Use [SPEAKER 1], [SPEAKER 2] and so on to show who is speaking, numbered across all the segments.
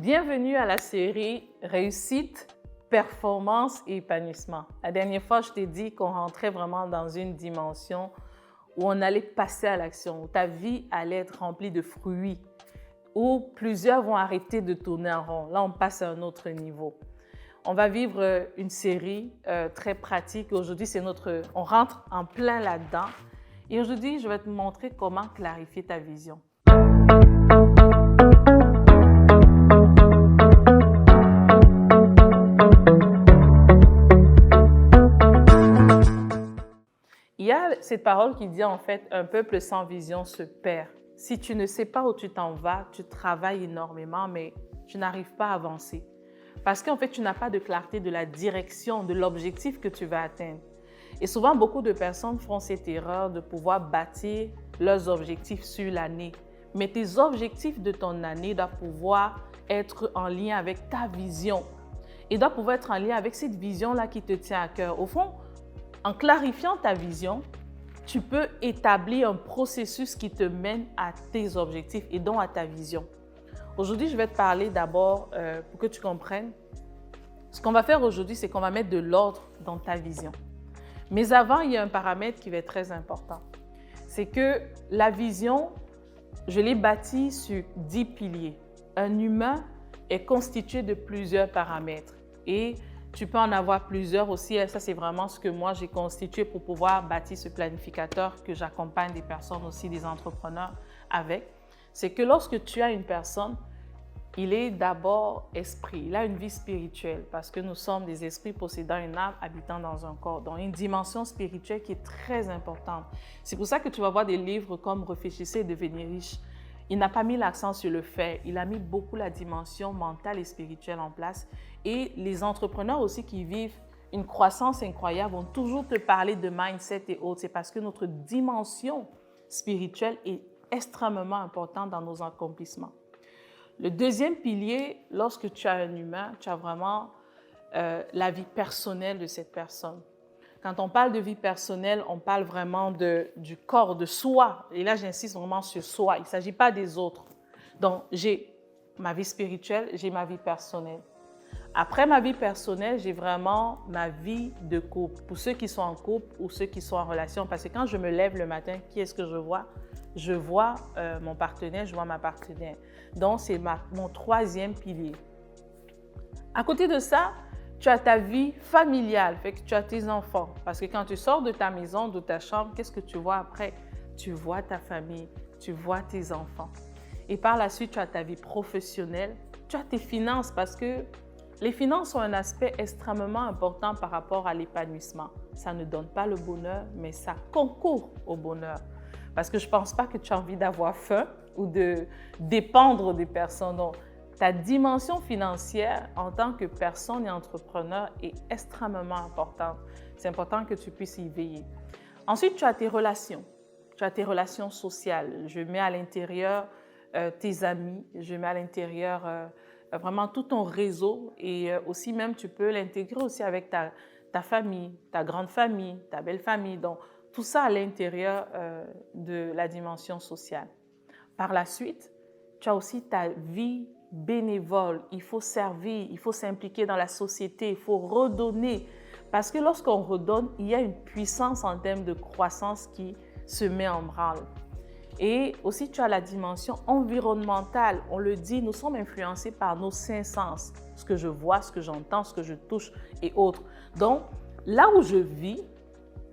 [SPEAKER 1] Bienvenue à la série Réussite, performance et épanouissement. La dernière fois, je t'ai dit qu'on rentrait vraiment dans une dimension où on allait passer à l'action, où ta vie allait être remplie de fruits, où plusieurs vont arrêter de tourner en rond. Là, on passe à un autre niveau. On va vivre une série très pratique. Aujourd'hui, on rentre en plein là-dedans. Et aujourd'hui, je vais te montrer comment clarifier ta vision. Il y a cette parole qui dit en fait, un peuple sans vision se perd. Si tu ne sais pas où tu t'en vas, tu travailles énormément, mais tu n'arrives pas à avancer. Parce qu'en fait, tu n'as pas de clarté de la direction, de l'objectif que tu vas atteindre. Et souvent, beaucoup de personnes font cette erreur de pouvoir bâtir leurs objectifs sur l'année. Mais tes objectifs de ton année doivent pouvoir être en lien avec ta vision. Ils doivent pouvoir être en lien avec cette vision-là qui te tient à cœur. Au fond, en clarifiant ta vision, tu peux établir un processus qui te mène à tes objectifs et donc à ta vision. Aujourd'hui, je vais te parler d'abord pour que tu comprennes. Ce qu'on va faire aujourd'hui, c'est qu'on va mettre de l'ordre dans ta vision. Mais avant, il y a un paramètre qui va être très important. C'est que la vision, je l'ai bâtie sur 10 piliers. Un humain est constitué de plusieurs paramètres et tu peux en avoir plusieurs aussi. Et ça, c'est vraiment ce que moi, j'ai constitué pour pouvoir bâtir ce planificateur que j'accompagne des personnes aussi, des entrepreneurs avec. C'est que lorsque tu as une personne, il est d'abord esprit. Il a une vie spirituelle parce que nous sommes des esprits possédant une âme habitant dans un corps. Donc, une dimension spirituelle qui est très importante. C'est pour ça que tu vas voir des livres comme « Réfléchissez et devenir riche ». Il n'a pas mis l'accent sur le fait, il a mis beaucoup la dimension mentale et spirituelle en place. Et les entrepreneurs aussi qui vivent une croissance incroyable vont toujours te parler de mindset et autres. C'est parce que notre dimension spirituelle est extrêmement importante dans nos accomplissements. Le deuxième pilier, lorsque tu as un humain, tu as vraiment la vie personnelle de cette personne. Quand on parle de vie personnelle, on parle vraiment du corps, de soi. Et là, j'insiste vraiment sur soi. Il ne s'agit pas des autres. Donc, j'ai ma vie spirituelle, j'ai ma vie personnelle. Après ma vie personnelle, j'ai vraiment ma vie de couple. Pour ceux qui sont en couple ou ceux qui sont en relation. Parce que quand je me lève le matin, qui est-ce que je vois? Je vois mon partenaire, je vois ma partenaire. Donc, c'est mon troisième pilier. À côté de ça, tu as ta vie familiale, fait que tu as tes enfants. Parce que quand tu sors de ta maison, de ta chambre, qu'est-ce que tu vois après? Tu vois ta famille, tu vois tes enfants. Et par la suite, tu as ta vie professionnelle, tu as tes finances parce que les finances sont un aspect extrêmement important par rapport à l'épanouissement. Ça ne donne pas le bonheur, mais ça concourt au bonheur. Parce que je ne pense pas que tu as envie d'avoir faim ou de dépendre des personnes. Donc, ta dimension financière en tant que personne et entrepreneur est extrêmement importante. C'est important que tu puisses y veiller. Ensuite, tu as tes relations. Tu as tes relations sociales. Je mets à l'intérieur tes amis. Je mets à l'intérieur vraiment tout ton réseau. Et aussi même, tu peux l'intégrer aussi avec ta famille, ta grande famille, ta belle famille. Donc, tout ça à l'intérieur de la dimension sociale. Par la suite, tu as aussi ta vie bénévole, il faut servir, il faut s'impliquer dans la société, il faut redonner. Parce que lorsqu'on redonne, il y a une puissance en termes de croissance qui se met en branle. Et aussi, tu as la dimension environnementale. On le dit, nous sommes influencés par nos 5 sens. Ce que je vois, ce que j'entends, ce que je touche et autres. Donc, là où je vis,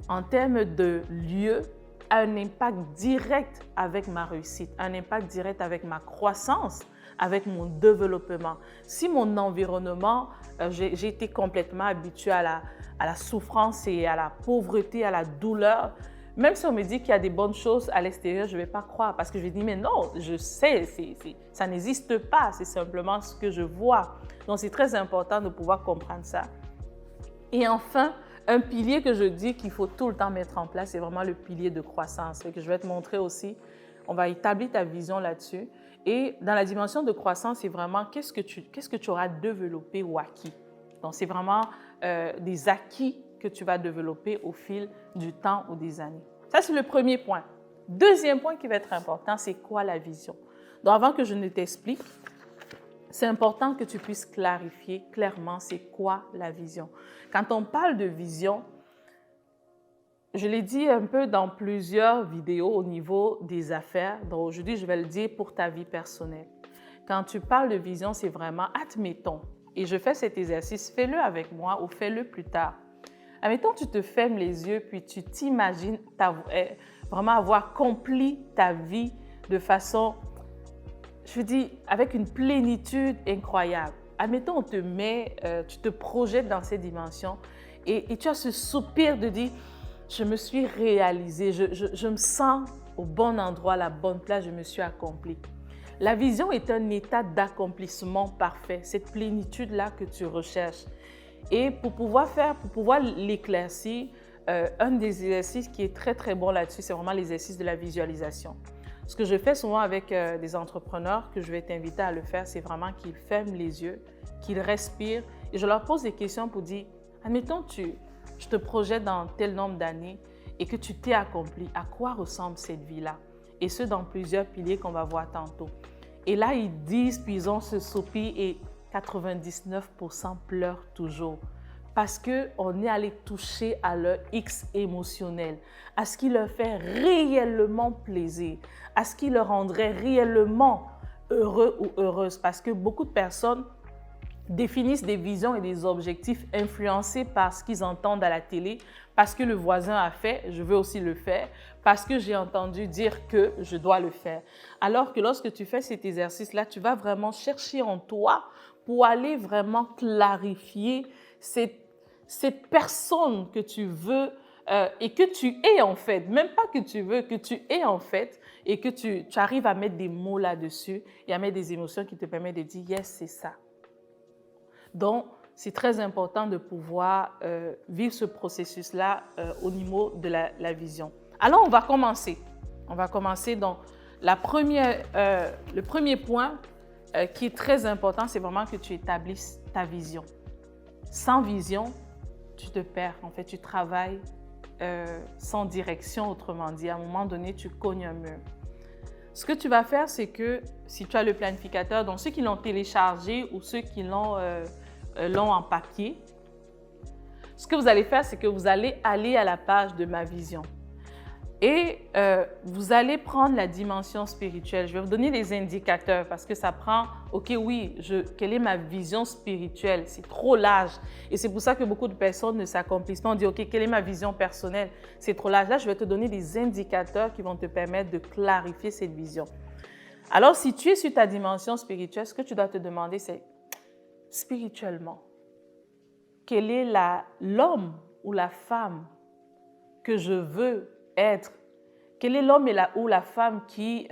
[SPEAKER 1] en termes de lieu, a un impact direct avec ma réussite, un impact direct avec ma croissance, avec mon développement. Si mon environnement, j'ai été complètement habituée à la souffrance et à la pauvreté, à la douleur, même si on me dit qu'il y a des bonnes choses à l'extérieur, je ne vais pas croire parce que je vais dire, mais non, je sais, ça n'existe pas, c'est simplement ce que je vois. Donc, c'est très important de pouvoir comprendre ça. Et enfin, un pilier que je dis qu'il faut tout le temps mettre en place, c'est vraiment le pilier de croissance. Et que je vais te montrer aussi, on va établir ta vision là-dessus. Et dans la dimension de croissance, c'est vraiment qu'est-ce que tu auras développé ou acquis. Donc, c'est vraiment des acquis que tu vas développer au fil du temps ou des années. Ça, c'est le premier point. Deuxième point qui va être important, c'est quoi la vision? Donc, avant que je ne t'explique, c'est important que tu puisses clarifier clairement c'est quoi la vision. Quand on parle de vision, je l'ai dit un peu dans plusieurs vidéos au niveau des affaires. Donc aujourd'hui, je vais le dire pour ta vie personnelle. Quand tu parles de vision, c'est vraiment, admettons, et je fais cet exercice, fais-le avec moi ou fais-le plus tard. Admettons, tu te fermes les yeux puis tu t'imagines vraiment avoir accompli ta vie de façon, je dis, avec une plénitude incroyable. Admettons, on te met, tu te projettes dans ces dimensions et tu as ce soupir de dire, je me suis réalisée, je me sens au bon endroit, à la bonne place, je me suis accomplie. La vision est un état d'accomplissement parfait, cette plénitude-là que tu recherches. Et pour pouvoir l'éclaircir, un des exercices qui est très, très bon là-dessus, c'est vraiment l'exercice de la visualisation. Ce que je fais souvent avec des entrepreneurs, que je vais t'inviter à le faire, c'est vraiment qu'ils ferment les yeux, qu'ils respirent et je leur pose des questions pour dire, admettons, je te projette dans tel nombre d'années et que tu t'es accompli, à quoi ressemble cette vie-là? Et ce, dans plusieurs piliers qu'on va voir tantôt. Et là, ils disent, puis ils ont ce soupir et 99% pleurent toujours. Parce qu'on est allé toucher à leur X émotionnel, à ce qui leur fait réellement plaisir, à ce qui leur rendrait réellement heureux ou heureuse. Parce que beaucoup de personnes définissent des visions et des objectifs influencés par ce qu'ils entendent à la télé, parce que le voisin a fait, je veux aussi le faire, parce que j'ai entendu dire que je dois le faire. Alors que lorsque tu fais cet exercice-là, tu vas vraiment chercher en toi pour aller vraiment clarifier cette personne que tu veux et que tu es en fait, même pas que tu veux, que tu es en fait, et que tu arrives à mettre des mots là-dessus et à mettre des émotions qui te permettent de dire « yes, c'est ça ». Donc, c'est très important de pouvoir vivre ce processus-là au niveau de la vision. Alors, on va commencer. On va commencer dans le premier point qui est très important, c'est vraiment que tu établisses ta vision. Sans vision, tu te perds. En fait, tu travailles sans direction, autrement dit. À un moment donné, tu cognes un mur. Ce que tu vas faire, c'est que si tu as le planificateur, donc ceux qui l'ont téléchargé ou ceux qui l'ont en papier, ce que vous allez faire, c'est que vous allez aller à la page de ma vision. Et vous allez prendre la dimension spirituelle. Je vais vous donner des indicateurs parce que ça prend, ok, oui, quelle est ma vision spirituelle? C'est trop large. Et c'est pour ça que beaucoup de personnes ne s'accomplissent pas. On dit, ok, quelle est ma vision personnelle? C'est trop large. Là, je vais te donner des indicateurs qui vont te permettre de clarifier cette vision. Alors, si tu es sur ta dimension spirituelle, ce que tu dois te demander, c'est spirituellement, quel est l'homme ou la femme que je veux être? Quel est l'homme ou la femme qui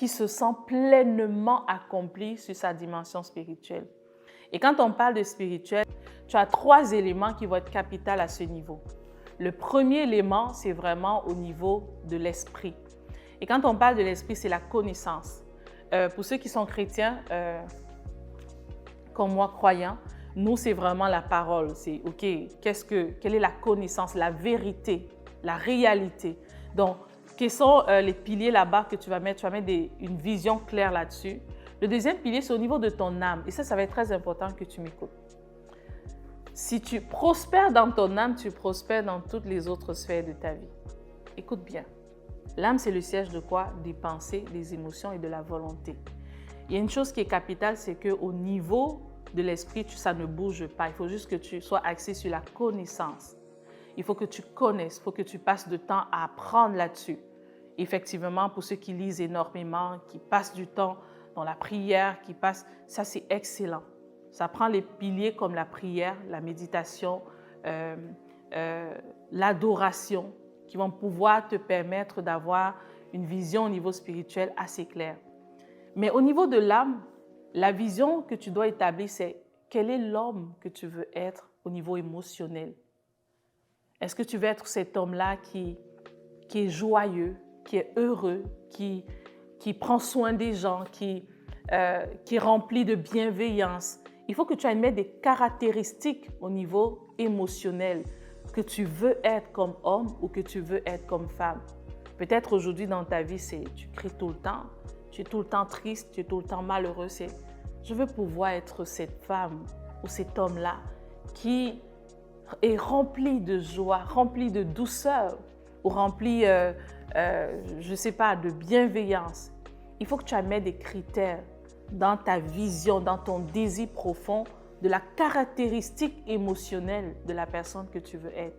[SPEAKER 1] se sent pleinement accompli sur sa dimension spirituelle? Et quand on parle de spirituel, tu as 3 éléments qui vont être capitaux à ce niveau. Le premier élément, c'est vraiment au niveau de l'esprit. Et quand on parle de l'esprit, c'est la connaissance. Pour ceux qui sont chrétiens, comme moi, croyants, nous, c'est vraiment la parole. C'est, OK, quelle est la connaissance, la vérité, la réalité? Donc, quels sont les piliers là-bas que tu vas mettre? Tu vas mettre une vision claire là-dessus. Le deuxième pilier, c'est au niveau de ton âme. Et ça va être très important que tu m'écoutes. Si tu prospères dans ton âme, tu prospères dans toutes les autres sphères de ta vie. Écoute bien. L'âme, c'est le siège de quoi? Des pensées, des émotions et de la volonté. Il y a une chose qui est capitale, c'est qu'au niveau de l'esprit, ça ne bouge pas. Il faut juste que tu sois axé sur la connaissance. Il faut que tu connaisses, il faut que tu passes du temps à apprendre là-dessus. Effectivement, pour ceux qui lisent énormément, qui passent du temps dans la prière, ça c'est excellent. Ça prend les piliers comme la prière, la méditation, l'adoration, qui vont pouvoir te permettre d'avoir une vision au niveau spirituel assez claire. Mais au niveau de l'âme, la vision que tu dois établir, c'est quel est l'homme que tu veux être au niveau émotionnel? Est-ce que tu veux être cet homme-là qui est joyeux, qui est heureux, qui prend soin des gens, qui est rempli de bienveillance? Il faut que tu aies des caractéristiques au niveau émotionnel que tu veux être comme homme ou que tu veux être comme femme. Peut-être aujourd'hui dans ta vie, tu cries tout le temps, tu es tout le temps triste, tu es tout le temps malheureux. Je veux pouvoir être cette femme ou cet homme-là qui est rempli de joie, rempli de douceur ou rempli, je ne sais pas, de bienveillance. Il faut que tu amènes des critères dans ta vision, dans ton désir profond de la caractéristique émotionnelle de la personne que tu veux être.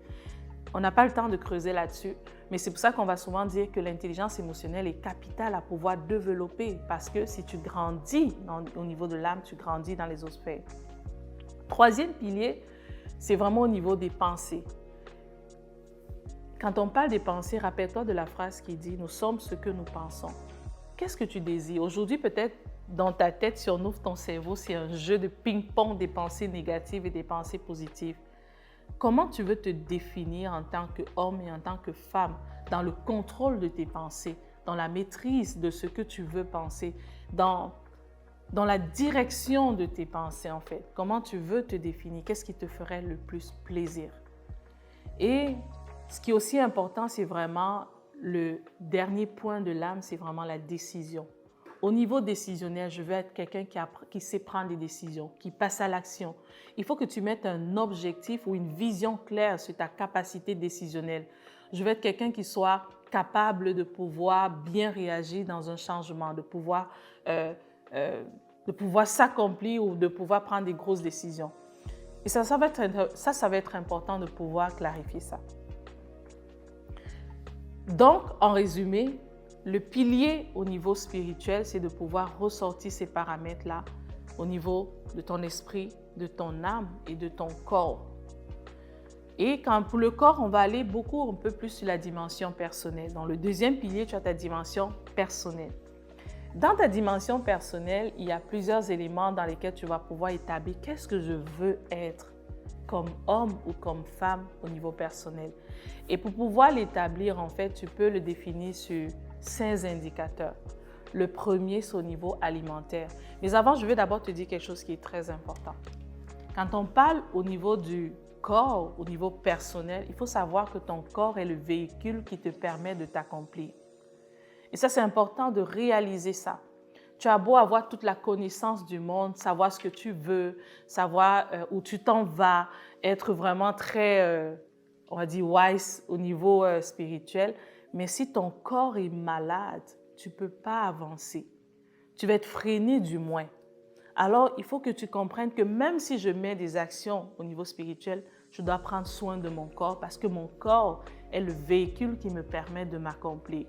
[SPEAKER 1] On n'a pas le temps de creuser là-dessus, mais c'est pour ça qu'on va souvent dire que l'intelligence émotionnelle est capitale à pouvoir développer parce que si tu grandis au niveau de l'âme, tu grandis dans les autres sphères. Troisième pilier, c'est vraiment au niveau des pensées. Quand on parle des pensées, rappelle-toi de la phrase qui dit « Nous sommes ce que nous pensons ». Qu'est-ce que tu désires? Aujourd'hui, peut-être, dans ta tête, si on ouvre ton cerveau, c'est un jeu de ping-pong des pensées négatives et des pensées positives. Comment tu veux te définir en tant qu'homme et en tant que femme dans le contrôle de tes pensées, dans la maîtrise de ce que tu veux penser, dans la direction de tes pensées en fait? Comment tu veux te définir? Qu'est-ce qui te ferait le plus plaisir? Et ce qui est aussi important, c'est vraiment le dernier point de l'âme, c'est vraiment la décision. Au niveau décisionnel, je veux être quelqu'un qui sait prendre des décisions, qui passe à l'action. Il faut que tu mettes un objectif ou une vision claire sur ta capacité décisionnelle. Je veux être quelqu'un qui soit capable de pouvoir bien réagir dans un changement, de pouvoir s'accomplir ou de pouvoir prendre des grosses décisions. Et ça va être important de pouvoir clarifier ça. Donc, en résumé, le pilier au niveau spirituel, c'est de pouvoir ressortir ces paramètres-là au niveau de ton esprit, de ton âme et de ton corps. Et pour le corps, on va aller un peu plus sur la dimension personnelle. Dans le deuxième pilier, tu as ta dimension personnelle. Dans ta dimension personnelle, il y a plusieurs éléments dans lesquels tu vas pouvoir établir qu'est-ce que je veux être comme homme ou comme femme au niveau personnel. Et pour pouvoir l'établir, en fait, tu peux le définir sur 5 indicateurs. Le premier, c'est au niveau alimentaire. Mais avant, je vais d'abord te dire quelque chose qui est très important. Quand on parle au niveau du corps, au niveau personnel, il faut savoir que ton corps est le véhicule qui te permet de t'accomplir. Et ça, c'est important de réaliser ça. Tu as beau avoir toute la connaissance du monde, savoir ce que tu veux, savoir où tu t'en vas, être vraiment très, on va dire, wise au niveau spirituel. Mais si ton corps est malade, tu ne peux pas avancer. Tu vas être freiné du moins. Alors, il faut que tu comprennes que même si je mets des actions au niveau spirituel, je dois prendre soin de mon corps parce que mon corps est le véhicule qui me permet de m'accomplir.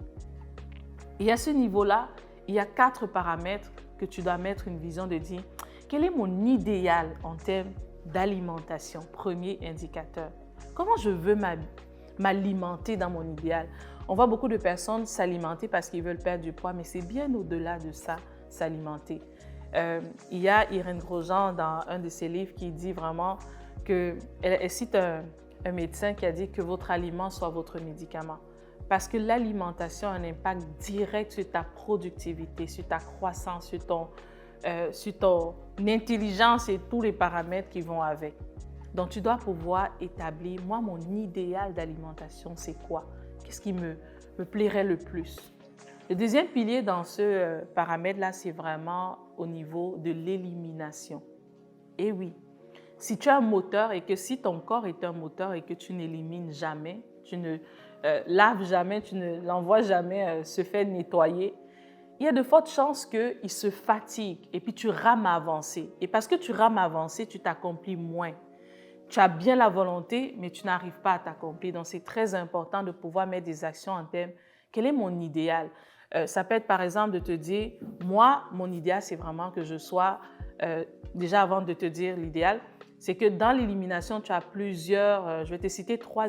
[SPEAKER 1] Et à ce niveau-là, il y a 4 paramètres que tu dois mettre une vision de dire quel est mon idéal en termes d'alimentation, premier indicateur. Comment je veux m'alimenter dans mon idéal? On voit beaucoup de personnes s'alimenter parce qu'ils veulent perdre du poids, mais c'est bien au-delà de ça, s'alimenter. Il y a Irène Grosjean dans un de ses livres qui dit vraiment elle cite un médecin qui a dit que votre aliment soit votre médicament. Parce que l'alimentation a un impact direct sur ta productivité, sur ta croissance, sur ton intelligence et tous les paramètres qui vont avec. Donc, tu dois pouvoir établir, moi, mon idéal d'alimentation, c'est quoi? Qu'est-ce qui me plairait le plus? Le deuxième pilier dans ce paramètre-là, c'est vraiment au niveau de l'élimination. Et oui, si tu as un moteur et que si ton corps est un moteur et que tu n'élimines jamais, tu ne laves jamais, tu ne l'envoies jamais se faire nettoyer, il y a de fortes chances qu'il se fatigue et puis tu rames à avancer. Et parce que tu rames à avancer, tu t'accomplis moins. Tu as bien la volonté, mais tu n'arrives pas à t'accomplir. Donc, c'est très important de pouvoir mettre des actions en termes, quel est mon idéal? Ça peut être par exemple de te dire, moi, mon idéal, c'est vraiment que je sois, déjà avant de te dire l'idéal, c'est que dans l'élimination, tu as plusieurs, je vais te citer 3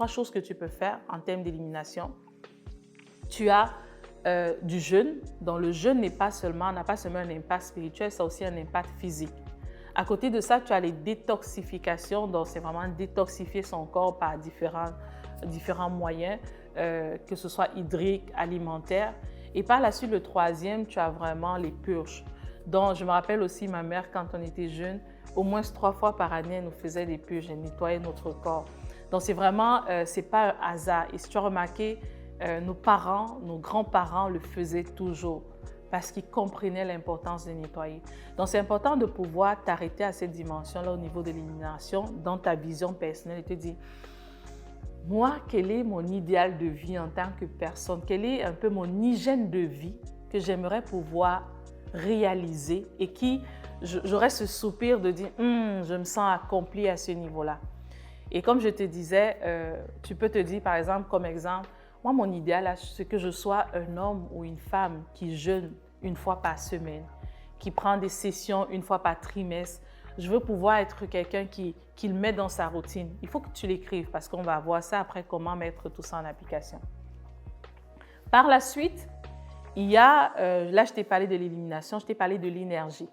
[SPEAKER 1] choses que tu peux faire en termes d'élimination. Tu as du jeûne, dont le jeûne n'a pas seulement un impact spirituel, ça a aussi un impact physique. À côté de ça, tu as les détoxifications, donc c'est vraiment détoxifier son corps par différents moyens, que ce soit hydrique, alimentaire. Et par la suite, le troisième, tu as vraiment les purges. Donc, je me rappelle aussi ma mère, quand on était jeune, au moins 3 fois par année, elle nous faisait des purges, elle nettoyait notre corps. Donc, c'est vraiment, c'est pas un hasard. Et si tu as remarqué, nos parents, nos grands-parents le faisaient toujours. parce qu'ils comprenaient l'importance de nettoyer. Donc, c'est important de pouvoir t'arrêter à cette dimension-là au niveau de l'élimination, dans ta vision personnelle et te dire, moi, quel est mon idéal de vie en tant que personne? Quelle est un peu mon hygiène de vie que j'aimerais pouvoir réaliser et qui, j'aurais ce soupir de dire, je me sens accompli à ce niveau-là. Et comme je te disais, tu peux te dire, par exemple, comme exemple, moi, mon idéal, c'est que je sois un homme ou une femme qui jeûne une fois par semaine, qui prend des sessions une fois par trimestre. Je veux pouvoir être quelqu'un qui le met dans sa routine. Il faut que tu l'écrives parce qu'on va voir ça après, comment mettre tout ça en application. Par la suite, il y a, là je t'ai parlé de l'élimination, je t'ai parlé de l'énergie.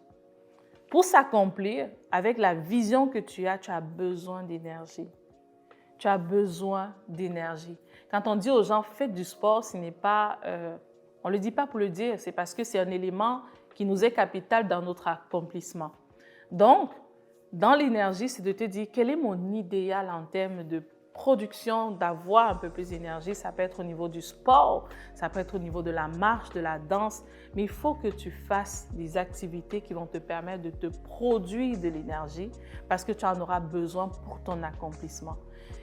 [SPEAKER 1] Pour s'accomplir, avec la vision que tu as besoin d'énergie. Tu as besoin d'énergie. Quand on dit aux gens, faites du sport, ce n'est pas, on ne le dit pas pour le dire, c'est parce que c'est un élément qui nous est capital dans notre accomplissement. Donc, dans l'énergie, c'est de te dire, quel est mon idéal en termes de production, d'avoir un peu plus d'énergie. Ça peut être au niveau du sport, ça peut être au niveau de la marche, de la danse, mais il faut que tu fasses des activités qui vont te permettre de te produire de l'énergie parce que tu en auras besoin pour ton accomplissement.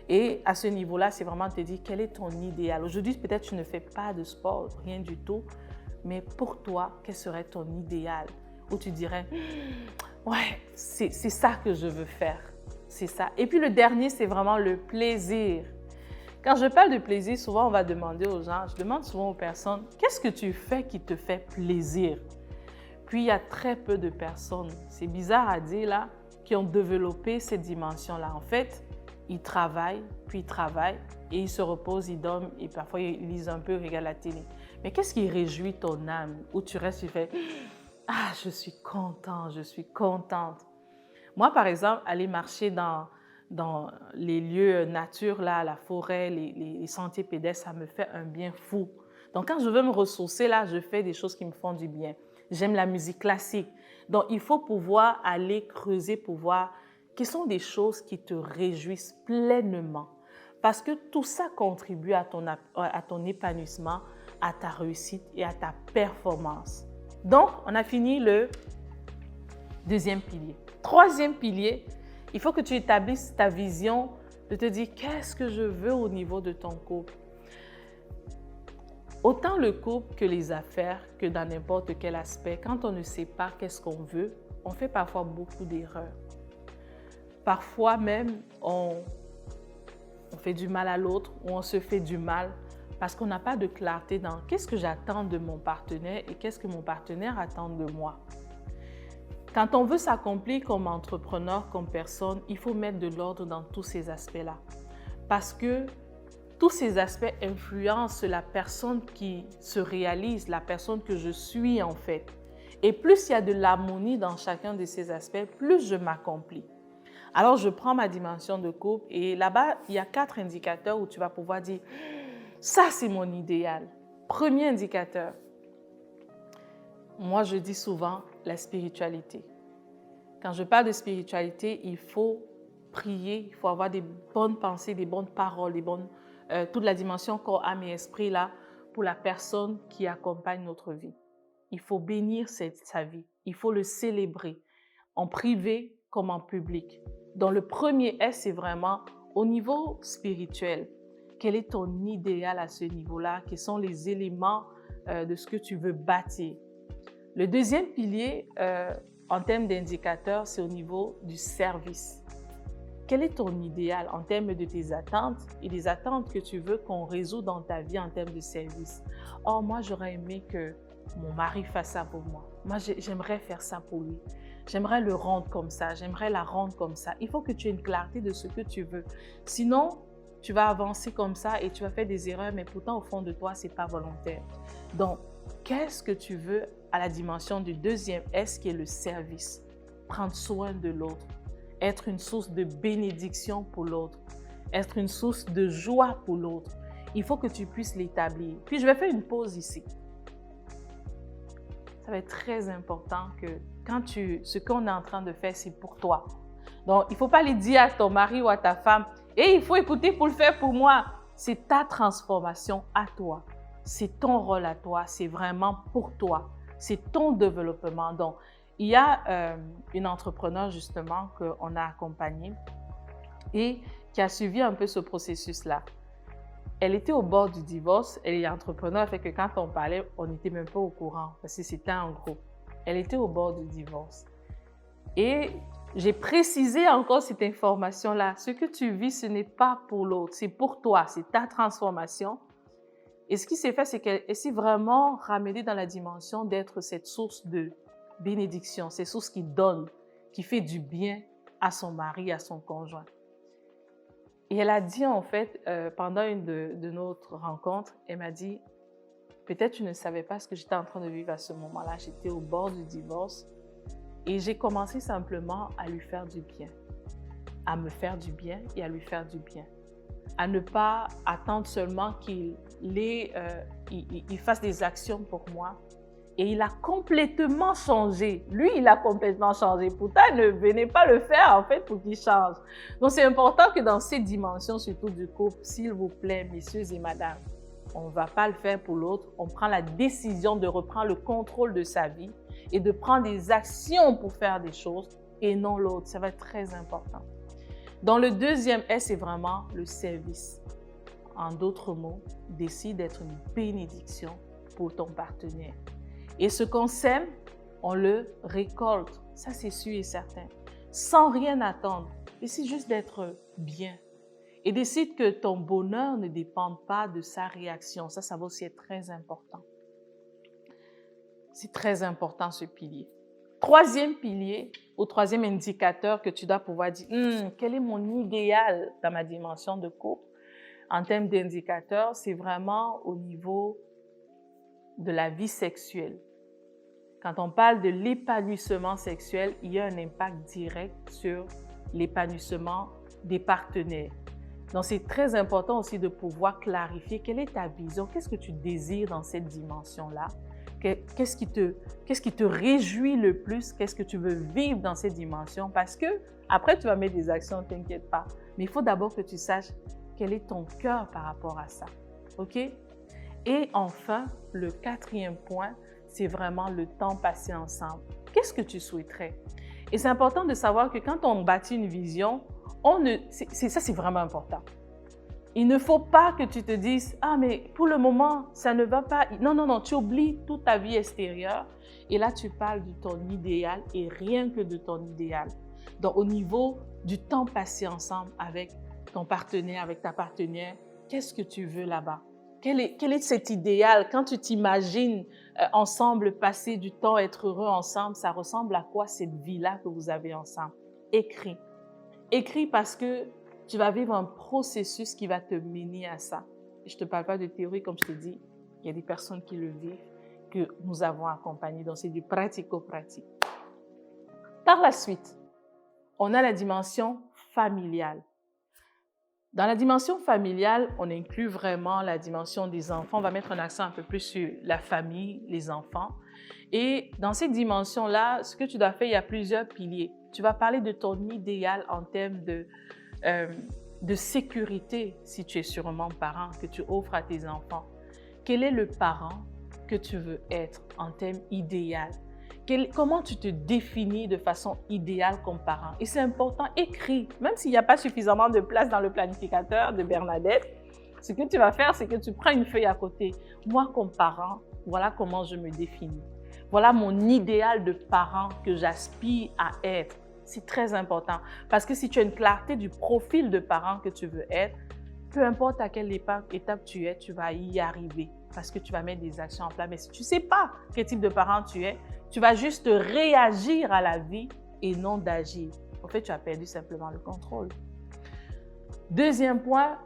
[SPEAKER 1] Et à ce niveau-là, c'est vraiment te dire quel est ton idéal. Aujourd'hui, peut-être tu ne fais pas de sport, rien du tout, mais pour toi, quel serait ton idéal? Où tu dirais, ouais, c'est ça que je veux faire. C'est ça. Et puis le dernier, c'est vraiment le plaisir. Quand je parle de plaisir, souvent on va demander aux gens, je demande souvent aux personnes, qu'est-ce que tu fais qui te fait plaisir? Puis il y a très peu de personnes, c'est bizarre à dire là, qui ont développé cette dimension-là. En fait, ils travaillent, puis ils travaillent, et ils se reposent, ils dorment, et parfois ils lisent un peu, ils regardent la télé. Mais qu'est-ce qui réjouit ton âme? Où tu restes, tu fais, ah, je suis content, je suis contente. Moi, par exemple, aller marcher dans les lieux nature, là, la forêt, les sentiers pédestres, ça me fait un bien fou. Donc, quand je veux me ressourcer, là, je fais des choses qui me font du bien. J'aime la musique classique. Donc, il faut pouvoir aller creuser pour voir quelles sont des choses qui te réjouissent pleinement. Parce que tout ça contribue à ton épanouissement, à ta réussite et à ta performance. Donc, on a fini le deuxième pilier. Troisième pilier, il faut que tu établisses ta vision de te dire qu'est-ce que je veux au niveau de ton couple. Autant le couple que les affaires, que dans n'importe quel aspect, quand on ne sait pas qu'est-ce qu'on veut, on fait parfois beaucoup d'erreurs. Parfois même, on fait du mal à l'autre ou on se fait du mal parce qu'on n'a pas de clarté dans qu'est-ce que j'attends de mon partenaire et qu'est-ce que mon partenaire attend de moi. Quand on veut s'accomplir comme entrepreneur, comme personne, il faut mettre de l'ordre dans tous ces aspects-là. Parce que tous ces aspects influencent la personne qui se réalise, la personne que je suis en fait. Et plus il y a de l'harmonie dans chacun de ces aspects, plus je m'accomplis. Alors, je prends ma dimension de couple et là-bas, il y a 4 indicateurs où tu vas pouvoir dire « ça, c'est mon idéal ». Premier indicateur, moi, je dis souvent la spiritualité. Quand je parle de spiritualité, il faut prier, il faut avoir des bonnes pensées, des bonnes paroles, toute la dimension corps, âme et esprit là pour la personne qui accompagne notre vie. Il faut bénir sa vie, il faut le célébrer en privé comme en public. Donc le premier S, c'est vraiment au niveau spirituel. Quel est ton idéal à ce niveau-là? Quels sont les éléments de ce que tu veux bâtir? Le deuxième pilier, en termes d'indicateurs, c'est au niveau du service. Quel est ton idéal en termes de tes attentes et des attentes que tu veux qu'on résout dans ta vie en termes de service? Oh, moi, j'aurais aimé que mon mari fasse ça pour moi. Moi, j'aimerais faire ça pour lui. J'aimerais le rendre comme ça. J'aimerais la rendre comme ça. Il faut que tu aies une clarté de ce que tu veux. Sinon, tu vas avancer comme ça et tu vas faire des erreurs, mais pourtant, au fond de toi, ce n'est pas volontaire. Donc, qu'est-ce que tu veux à la dimension du deuxième S qui est le service? Prendre soin de l'autre, être une source de bénédiction pour l'autre, être une source de joie pour l'autre. Il faut que tu puisses l'établir. Puis je vais faire une pause ici. Ça va être très important que ce qu'on est en train de faire, c'est pour toi. Donc, il ne faut pas le dire à ton mari ou à ta femme, « Et il faut écouter pour le faire pour moi ». C'est ta transformation à toi. C'est ton rôle à toi. C'est vraiment pour toi. c'est ton développement. Donc, il y a une entrepreneur justement qu'on a accompagnée et qui a suivi un peu ce processus-là. Elle était au bord du divorce, elle est entrepreneur, fait que quand on parlait, on n'était même pas au courant parce que c'était en groupe. Elle était au bord du divorce. Et j'ai précisé encore cette information-là. Ce que tu vis, ce n'est pas pour l'autre, c'est pour toi, c'est ta transformation. Et ce qui s'est fait, c'est qu'elle s'est vraiment ramenée dans la dimension d'être cette source de bénédiction, cette source qui donne, qui fait du bien à son mari, à son conjoint. Et elle a dit en fait, pendant une de nos rencontres, elle m'a dit, peut-être tu ne savais pas ce que j'étais en train de vivre à ce moment-là. J'étais au bord du divorce et j'ai commencé simplement à lui faire du bien, à me faire du bien et à lui faire du bien. À ne pas attendre seulement qu'il fasse des actions pour moi. Et il a complètement changé. Lui, il a complètement changé. Pourtant, ne venez pas le faire, en fait, pour qu'il change. Donc, c'est important que dans ces dimensions, surtout du couple, s'il vous plaît, messieurs et madame, on ne va pas le faire pour l'autre. On prend la décision de reprendre le contrôle de sa vie et de prendre des actions pour faire des choses et non l'autre. Ça va être très important. Dans le deuxième S, c'est vraiment le service. En d'autres mots, décide d'être une bénédiction pour ton partenaire. Et ce qu'on sème, on le récolte. Ça, c'est sûr et certain. Sans rien attendre. Décide juste d'être bien. Et décide que ton bonheur ne dépende pas de sa réaction. Ça va aussi être très important. C'est très important, ce pilier. Troisième pilier, ou troisième indicateur que tu dois pouvoir dire, quel est mon idéal dans ma dimension de couple? En termes d'indicateurs, c'est vraiment au niveau de la vie sexuelle. Quand on parle de l'épanouissement sexuel, il y a un impact direct sur l'épanouissement des partenaires. Donc, c'est très important aussi de pouvoir clarifier quelle est ta vision, qu'est-ce que tu désires dans cette dimension-là, qu'est-ce qui te réjouit le plus, qu'est-ce que tu veux vivre dans cette dimension, parce que après, tu vas mettre des actions, ne t'inquiète pas. Mais il faut d'abord que tu saches quel est ton cœur par rapport à ça. OK? Et enfin, le quatrième point, c'est vraiment le temps passé ensemble. Qu'est-ce que tu souhaiterais? Et c'est important de savoir que quand on bâtit une vision, ça c'est vraiment important. Il ne faut pas que tu te dises, ah mais pour le moment, ça ne va pas. Non, non, non, tu oublies toute ta vie extérieure et là tu parles de ton idéal et rien que de ton idéal. Donc au niveau du temps passé ensemble avec ton partenaire, avec ta partenaire, qu'est-ce que tu veux là-bas? Quel est cet idéal? Quand tu t'imagines ensemble passer du temps, être heureux ensemble, ça ressemble à quoi cette vie-là que vous avez ensemble? Écris. Écris parce que tu vas vivre un processus qui va te mener à ça. Je ne te parle pas de théorie, comme je te dis, il y a des personnes qui le vivent, que nous avons accompagnées, donc c'est du pratico-pratique. Par la suite, on a la dimension familiale. Dans la dimension familiale, on inclut vraiment la dimension des enfants. On va mettre un accent un peu plus sur la famille, les enfants. Et dans cette dimension-là, ce que tu dois faire, il y a plusieurs piliers. Tu vas parler de ton idéal en termes de sécurité, si tu es sûrement parent, que tu offres à tes enfants. Quel est le parent que tu veux être en termes idéal? Comment tu te définis de façon idéale comme parent? Et c'est important, écris. Même s'il n'y a pas suffisamment de place dans le planificateur de Bernadette, ce que tu vas faire, c'est que tu prends une feuille à côté. Moi, comme parent, voilà comment je me définis. Voilà mon idéal de parent que j'aspire à être. C'est très important. Parce que si tu as une clarté du profil de parent que tu veux être, peu importe à quelle étape tu es, tu vas y arriver. Parce que tu vas mettre des actions en place. Mais si tu ne sais pas quel type de parent tu es, tu vas juste réagir à la vie et non d'agir. En fait, tu as perdu simplement le contrôle. Deuxième point,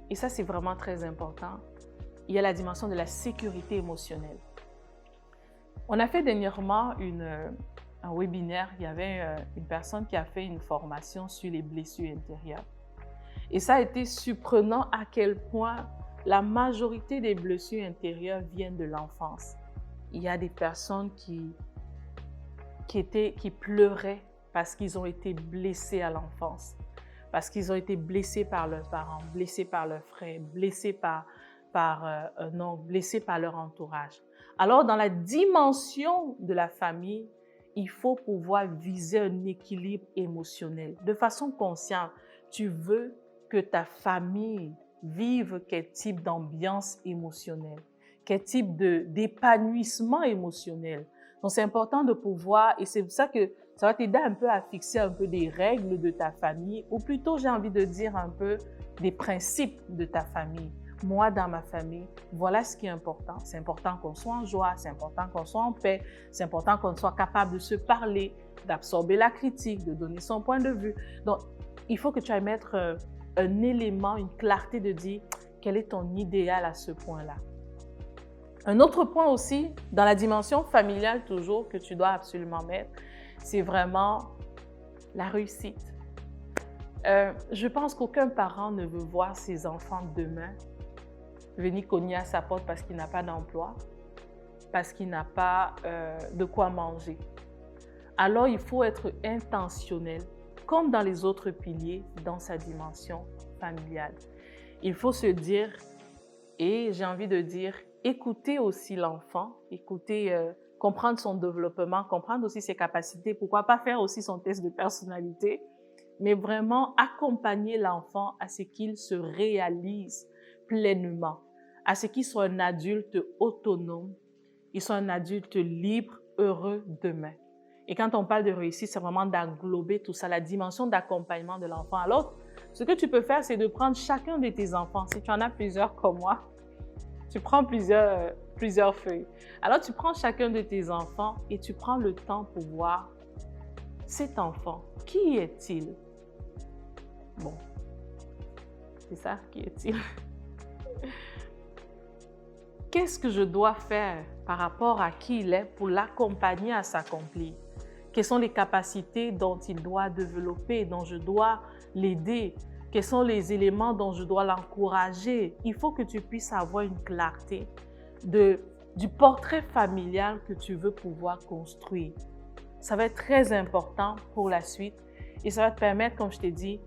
[SPEAKER 1] et ça c'est vraiment très important, il y a la dimension de la sécurité émotionnelle. On a fait dernièrement un webinaire, il y avait une personne qui a fait une formation sur les blessures intérieures. Et ça a été surprenant à quel point la majorité des blessures intérieures viennent de l'enfance. Il y a des personnes qui pleuraient parce qu'ils ont été blessés à l'enfance, parce qu'ils ont été blessés par leurs parents, blessés par leurs frères, blessés par un oncle, blessés par leur entourage. Alors, dans la dimension de la famille, il faut pouvoir viser un équilibre émotionnel. De façon consciente, tu veux que ta famille vive quel type d'ambiance émotionnelle, quel type d'épanouissement émotionnel. Donc, c'est important de pouvoir, et c'est pour ça que ça va t'aider un peu à fixer un peu des règles de ta famille, ou plutôt, j'ai envie de dire un peu des principes de ta famille. Moi, dans ma famille, voilà ce qui est important. C'est important qu'on soit en joie, c'est important qu'on soit en paix, c'est important qu'on soit capable de se parler, d'absorber la critique, de donner son point de vue. Donc, il faut que tu ailles mettre un élément, une clarté de dire quel est ton idéal à ce point-là. Un autre point aussi, dans la dimension familiale toujours, que tu dois absolument mettre, c'est vraiment la réussite. Je pense qu'aucun parent ne veut voir ses enfants demain venir cogner à sa porte parce qu'il n'a pas d'emploi, parce qu'il n'a pas de quoi manger. Alors, il faut être intentionnel, comme dans les autres piliers, dans sa dimension familiale. Il faut se dire, et j'ai envie de dire, écouter aussi l'enfant, comprendre son développement, comprendre aussi ses capacités, pourquoi pas faire aussi son test de personnalité, mais vraiment accompagner l'enfant à ce qu'il se réalise pleinement, à ce qu'il soit un adulte autonome, il soit un adulte libre, heureux demain. Et quand on parle de réussite, c'est vraiment d'englober tout ça, la dimension d'accompagnement de l'enfant. Alors, ce que tu peux faire, c'est de prendre chacun de tes enfants. Si tu en as plusieurs comme moi, tu prends plusieurs feuilles. Alors, tu prends chacun de tes enfants et tu prends le temps pour voir cet enfant, qui est-il? Bon, c'est ça, qui est-il? Qu'est-ce que je dois faire par rapport à qui il est pour l'accompagner à s'accomplir? Quelles sont les capacités dont il doit développer, dont je dois l'aider? Quels sont les éléments dont je dois l'encourager? Il faut que tu puisses avoir une clarté du portrait familial que tu veux pouvoir construire. Ça va être très important pour la suite et ça va te permettre, comme je t'ai dit,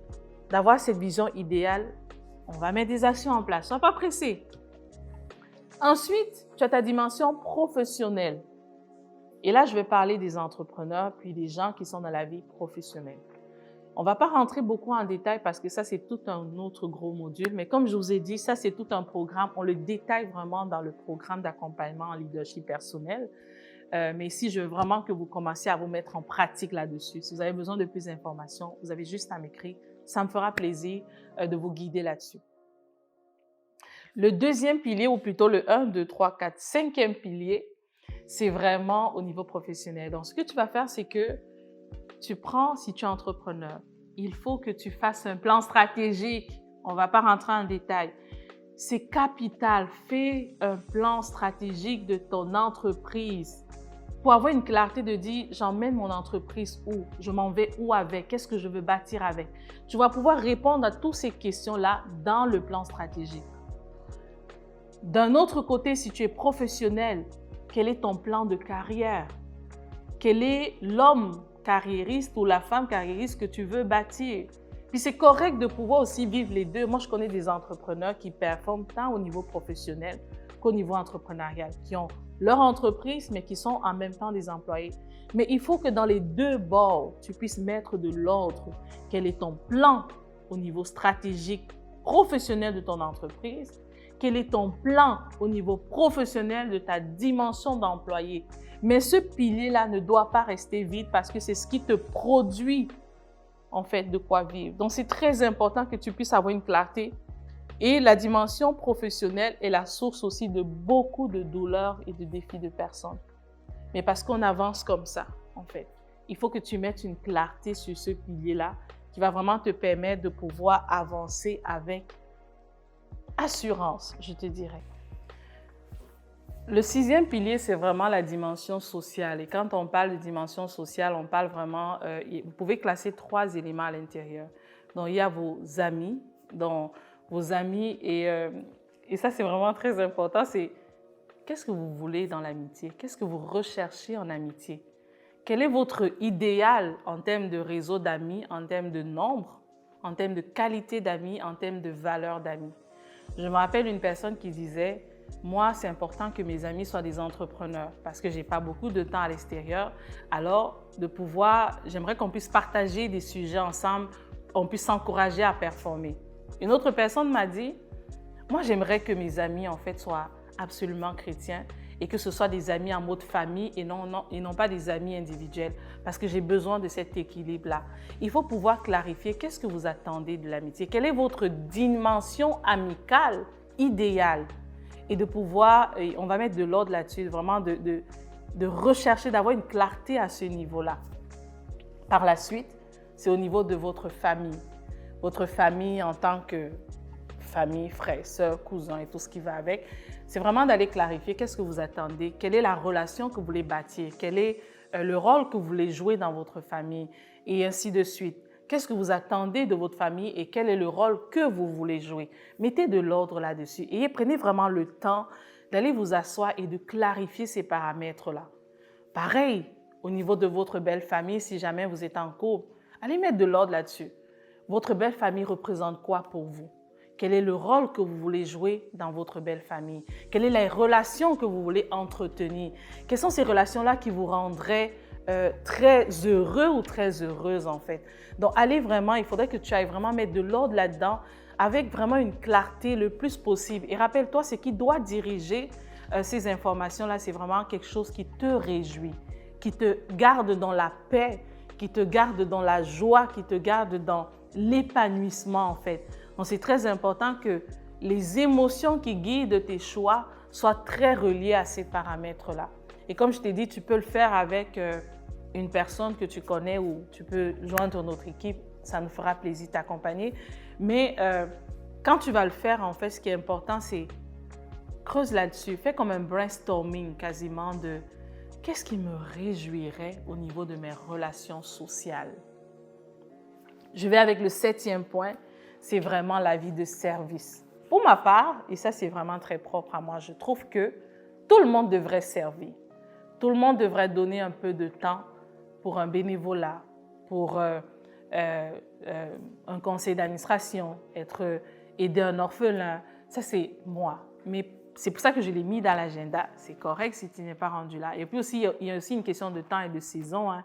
[SPEAKER 1] d'avoir cette vision idéale. On va mettre des actions en place. Sois pas pressé. Ensuite, tu as ta dimension professionnelle. Et là, je vais parler des entrepreneurs puis des gens qui sont dans la vie professionnelle. On ne va pas rentrer beaucoup en détail parce que ça, c'est tout un autre gros module. Mais comme je vous ai dit, ça, c'est tout un programme. On le détaille vraiment dans le programme d'accompagnement en leadership personnel. Mais ici, je veux vraiment que vous commenciez à vous mettre en pratique là-dessus. Si vous avez besoin de plus d'informations, vous avez juste à m'écrire. Ça me fera plaisir de vous guider là-dessus. Le deuxième pilier, ou plutôt le 1, 2, 3, 4, 5e pilier, c'est vraiment au niveau professionnel. Donc, ce que tu vas faire, c'est que tu prends, si tu es entrepreneur, il faut que tu fasses un plan stratégique. On ne va pas rentrer en détail. C'est capital. Fais un plan stratégique de ton entreprise pour avoir une clarté de dire, j'emmène mon entreprise où? Je m'en vais où avec? Qu'est-ce que je veux bâtir avec? Tu vas pouvoir répondre à toutes ces questions-là dans le plan stratégique. D'un autre côté, si tu es professionnel, quel est ton plan de carrière? Quel est l'homme carriériste ou la femme carriériste que tu veux bâtir? Puis c'est correct de pouvoir aussi vivre les deux. Moi, je connais des entrepreneurs qui performent tant au niveau professionnel qu'au niveau entrepreneurial, qui ont leur entreprise, mais qui sont en même temps des employés. Mais il faut que dans les deux bords, tu puisses mettre de l'ordre. Quel est ton plan au niveau stratégique, professionnel de ton entreprise? Quel est ton plan au niveau professionnel de ta dimension d'employé? Mais ce pilier-là ne doit pas rester vide parce que c'est ce qui te produit, en fait, de quoi vivre. Donc, c'est très important que tu puisses avoir une clarté. Et la dimension professionnelle est la source aussi de beaucoup de douleurs et de défis de personnes. Mais parce qu'on avance comme ça, en fait. Il faut que tu mettes une clarté sur ce pilier-là qui va vraiment te permettre de pouvoir avancer avec assurance, je te dirais. Le 6e pilier, c'est vraiment la dimension sociale. Et quand on parle de dimension sociale, on parle vraiment, vous pouvez classer 3 éléments à l'intérieur. Donc, il y a vos amis, et ça, c'est vraiment très important, c'est qu'est-ce que vous voulez dans l'amitié? Qu'est-ce que vous recherchez en amitié? Quel est votre idéal en termes de réseau d'amis, en termes de nombre, en termes de qualité d'amis, en termes de valeur d'amis? Je me rappelle une personne qui disait, moi, c'est important que mes amis soient des entrepreneurs parce que je n'ai pas beaucoup de temps à l'extérieur. Alors, j'aimerais qu'on puisse partager des sujets ensemble, on puisse s'encourager à performer. Une autre personne m'a dit, moi, j'aimerais que mes amis, en fait, soient absolument chrétiens et que ce soit des amis en mode famille et non pas des amis individuels parce que j'ai besoin de cet équilibre-là. Il faut pouvoir clarifier qu'est-ce que vous attendez de l'amitié, quelle est votre dimension amicale idéale et de pouvoir, et on va mettre de l'ordre là-dessus, vraiment de rechercher, d'avoir une clarté à ce niveau-là. Par la suite, c'est au niveau de votre famille en tant que famille, frères, sœurs, cousins et tout ce qui va avec. C'est vraiment d'aller clarifier qu'est-ce que vous attendez, quelle est la relation que vous voulez bâtir, quel est le rôle que vous voulez jouer dans votre famille et ainsi de suite. Qu'est-ce que vous attendez de votre famille et quel est le rôle que vous voulez jouer. Mettez de l'ordre là-dessus et prenez vraiment le temps d'aller vous asseoir et de clarifier ces paramètres-là. Pareil, au niveau de votre belle famille, si jamais vous êtes en couple, allez mettre de l'ordre là-dessus. Votre belle famille représente quoi pour vous? Quel est le rôle que vous voulez jouer dans votre belle famille? Quelle est la relation que vous voulez entretenir? Quelles sont ces relations-là qui vous rendraient très heureux ou très heureuse en fait? Donc, il faudrait que tu ailles vraiment mettre de l'ordre là-dedans avec vraiment une clarté le plus possible. Et rappelle-toi, ce qui doit diriger ces informations-là, c'est vraiment quelque chose qui te réjouit, qui te garde dans la paix, qui te garde dans la joie, qui te garde dans l'épanouissement en fait. Donc, c'est très important que les émotions qui guident tes choix soient très reliées à ces paramètres-là. Et comme je t'ai dit, tu peux le faire avec une personne que tu connais ou tu peux joindre notre équipe. Ça nous fera plaisir de t'accompagner. Mais quand tu vas le faire, en fait, ce qui est important, c'est creuse là-dessus. Fais comme un brainstorming quasiment de qu'est-ce qui me réjouirait au niveau de mes relations sociales. Je vais avec le 7e point. C'est vraiment la vie de service. Pour ma part, et ça c'est vraiment très propre à moi, je trouve que tout le monde devrait servir. Tout le monde devrait donner un peu de temps pour un bénévolat, pour un conseil d'administration, aider un orphelin. Ça c'est moi. Mais c'est pour ça que je l'ai mis dans l'agenda. C'est correct si tu n'es pas rendu là. Et puis aussi, il y a aussi une question de temps et de saison. Hein.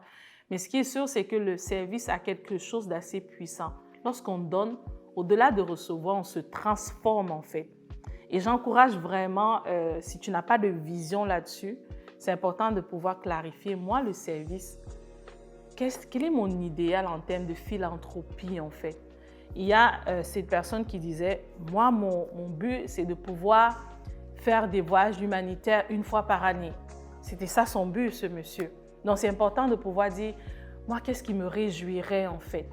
[SPEAKER 1] Mais ce qui est sûr, c'est que le service a quelque chose d'assez puissant. Lorsqu'on donne, au-delà de recevoir, on se transforme en fait. Et j'encourage vraiment, si tu n'as pas de vision là-dessus, c'est important de pouvoir clarifier. Moi, le service, quel est mon idéal en termes de philanthropie en fait? Il y a cette personne qui disait, moi, mon but, c'est de pouvoir faire des voyages humanitaires une fois par année. C'était ça son but, ce monsieur. Donc, c'est important de pouvoir dire, moi, qu'est-ce qui me réjouirait en fait?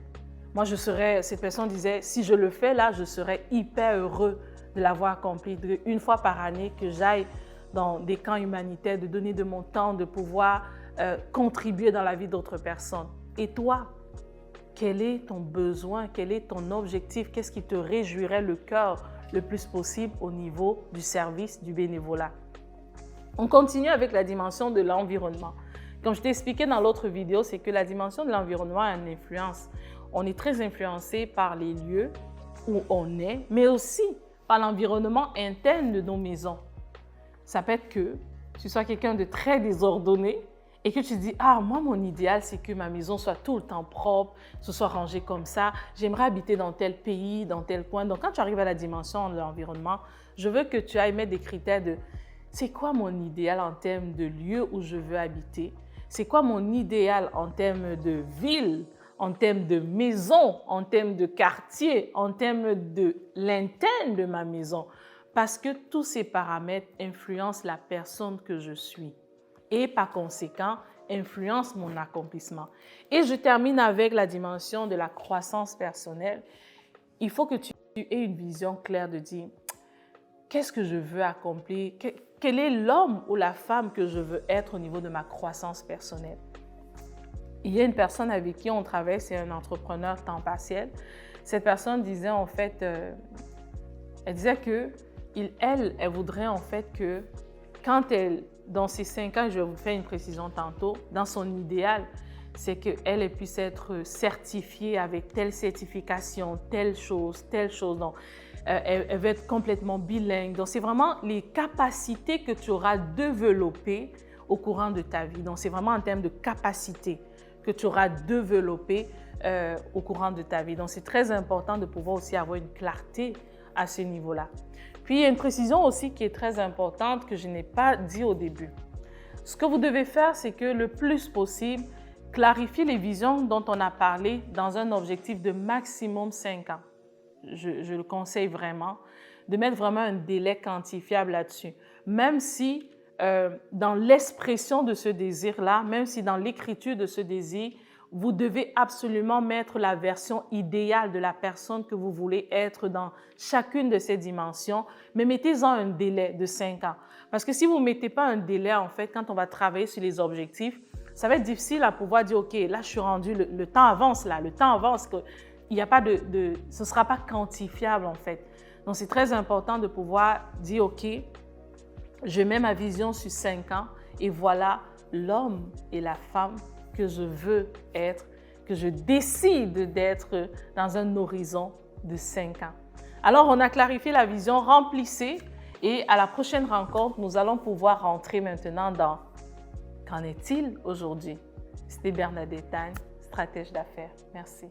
[SPEAKER 1] Moi, cette personne disait, si je le fais là, je serais hyper heureux de l'avoir accompli. Une fois par année, que j'aille dans des camps humanitaires, de donner de mon temps, de pouvoir contribuer dans la vie d'autres personnes. Et toi, quel est ton besoin? Quel est ton objectif? Qu'est-ce qui te réjouirait le cœur le plus possible au niveau du service, du bénévolat? On continue avec la dimension de l'environnement. Comme je t'ai expliqué dans l'autre vidéo, c'est que la dimension de l'environnement a une influence. On est très influencé par les lieux où on est, mais aussi par l'environnement interne de nos maisons. Ça peut être que tu sois quelqu'un de très désordonné et que tu dis « Ah, moi, mon idéal, c'est que ma maison soit tout le temps propre, ce soit rangé comme ça. J'aimerais habiter dans tel pays, dans tel coin. » Donc, quand tu arrives à la dimension de l'environnement, je veux que tu ailles mettre des critères de « C'est quoi mon idéal en termes de lieu où je veux habiter? C'est quoi mon idéal en termes de ville? En termes de maison, en termes de quartier, en termes de l'interne de ma maison. » Parce que tous ces paramètres influencent la personne que je suis et par conséquent, influencent mon accomplissement. Et je termine avec la dimension de la croissance personnelle. Il faut que tu aies une vision claire de dire qu'est-ce que je veux accomplir, quel est l'homme ou la femme que je veux être au niveau de ma croissance personnelle. Il y a une personne avec qui on travaille, c'est un entrepreneur temps partiel. Cette personne disait en fait, elle disait que elle voudrait en fait que quand dans ces 5 ans, je vais vous faire une précision tantôt, dans son idéal, c'est qu'elle puisse être certifiée avec telle certification, telle chose. Donc, elle va être complètement bilingue. Donc, c'est vraiment les capacités que tu auras développées au courant de ta vie. Donc, c'est vraiment en termes de capacités que tu auras développées au courant de ta vie. Donc, c'est très important de pouvoir aussi avoir une clarté à ce niveau-là. Puis, il y a une précision aussi qui est très importante que je n'ai pas dit au début. Ce que vous devez faire, c'est que le plus possible, clarifier les visions dont on a parlé dans un objectif de maximum 5 ans. Je le conseille vraiment, de mettre vraiment un délai quantifiable là-dessus. Même si dans l'expression de ce désir-là, même si dans l'écriture de ce désir, vous devez absolument mettre la version idéale de la personne que vous voulez être dans chacune de ces dimensions, mais mettez-en un délai de 5 ans. Parce que si vous ne mettez pas un délai, en fait, quand on va travailler sur les objectifs, ça va être difficile à pouvoir dire, OK, là, je suis rendu, le temps avance, là, le temps avance, il n'y a pas ce ne sera pas quantifiable, en fait. Donc, c'est très important de pouvoir dire, OK, je mets ma vision sur 5 ans et voilà l'homme et la femme que je veux être, que je décide d'être dans un horizon de 5 ans. Alors, on a clarifié la vision, remplissez et à la prochaine rencontre, nous allons pouvoir rentrer maintenant dans qu'en est-il aujourd'hui? C'était Bernadette Tagne, stratège d'affaires. Merci.